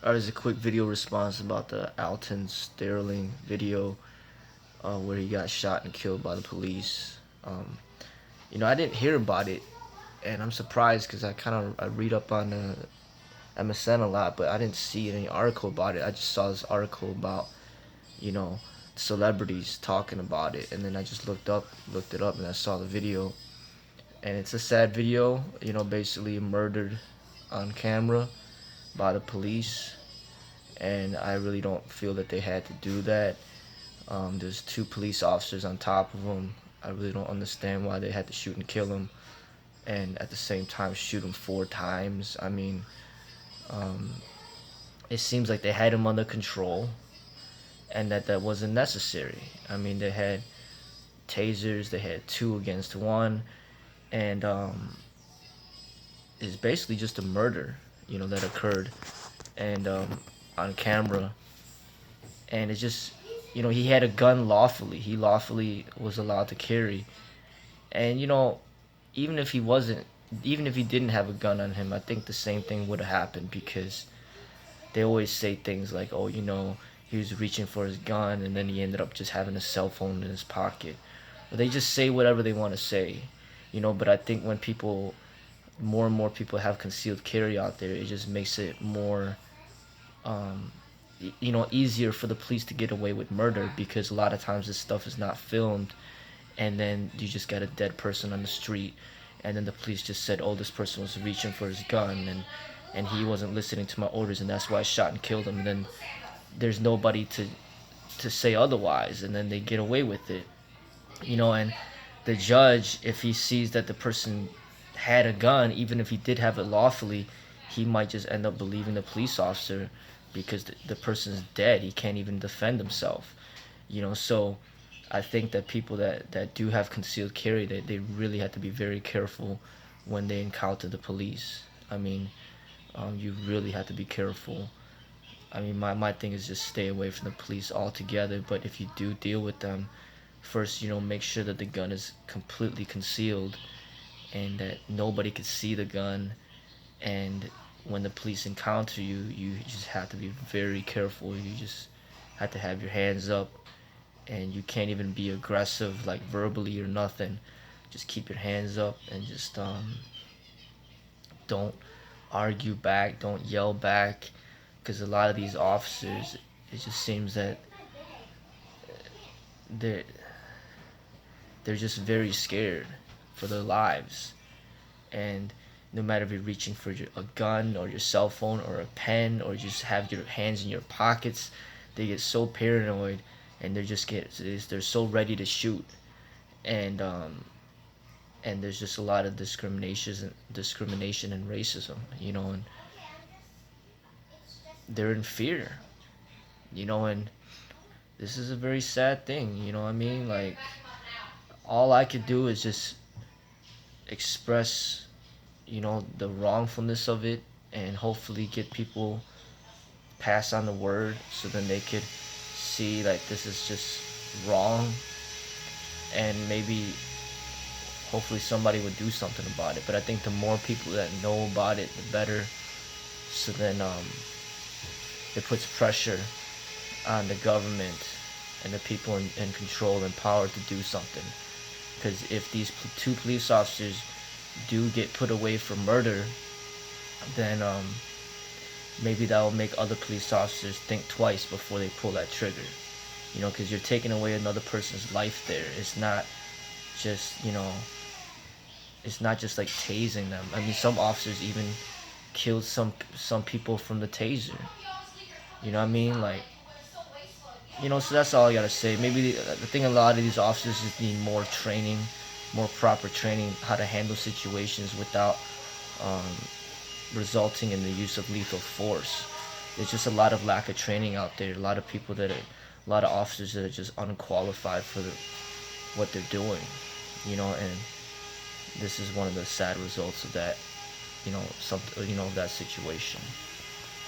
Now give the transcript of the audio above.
There's a quick video response about the Alton Sterling video where he got shot and killed by the police. I didn't hear about it, and I'm surprised because I read up on MSN a lot, but I didn't see any article about it. I just saw this article about you know celebrities talking about it, and then I just looked it up, and I saw the video, and it's a sad video. Basically murdered on camera by the police, and I really don't feel that they had to do that. There's two police officers on top of him. I really don't understand why they had to shoot and kill him, and at the same time shoot him 4 times. I mean, it seems like they had him under control, and that wasn't necessary. I mean, they had tasers. They had 2 against 1, and it's basically just a murder, that occurred, and on camera, and it's just, he had a gun lawfully. He lawfully was allowed to carry, and even if he wasn't, even if he didn't have a gun on him, I think the same thing would have happened because they always say things like, oh, he was reaching for his gun and then he ended up just having a cell phone in his pocket. Or they just say whatever they want to say, but I think when more and more people have concealed carry out there, it just makes it more, easier for the police to get away with murder because a lot of times this stuff is not filmed, and then you just got a dead person on the street, and then the police just said, oh, this person was reaching for his gun, and he wasn't listening to my orders, and that's why I shot and killed him. And then there's nobody to say otherwise, and then they get away with it, and the judge, if he sees that the person had a gun, even if he did have it lawfully, he might just end up believing the police officer because the person's dead. He can't even defend himself, so I think that people that do have concealed carry, they really have to be very careful when they encounter the police. I mean, you really have to be careful. I mean, my thing is just stay away from the police altogether. But if you do deal with them, first, make sure that the gun is completely concealed and that nobody can see the gun. And when the police encounter you, you just have to be very careful. You just have to have your hands up, and you can't even be aggressive, like verbally or nothing. Just keep your hands up and just don't argue back, don't yell back, because a lot of these officers, it just seems that they're they're just very scared for their lives, and no matter if you're reaching for a gun or your cell phone or a pen or just have your hands in your pockets, they get so paranoid, and they're so ready to shoot, and there's just a lot of discrimination and racism, and they're in fear, and this is a very sad thing, what I mean? Like, all I could do is just express, the wrongfulness of it, and hopefully get people pass on the word so then they could see like this is just wrong, and maybe hopefully somebody would do something about it. But I think the more people that know about it, the better. So then it puts pressure on the government and the people in control and power to do something. Because if these two police officers do get put away for murder, then maybe that will make other police officers think twice before they pull that trigger. Because you're taking away another person's life there. It's not just, it's not just like tasing them. I mean, some officers even killed some people from the taser. You know what I mean? Like, so that's all I gotta say. Maybe the thing, a lot of these officers just need more training, more proper training, how to handle situations without resulting in the use of lethal force. There's just a lot of lack of training out there. A lot of a lot of officers that are just unqualified for what they're doing, and this is one of the sad results of that, of that situation.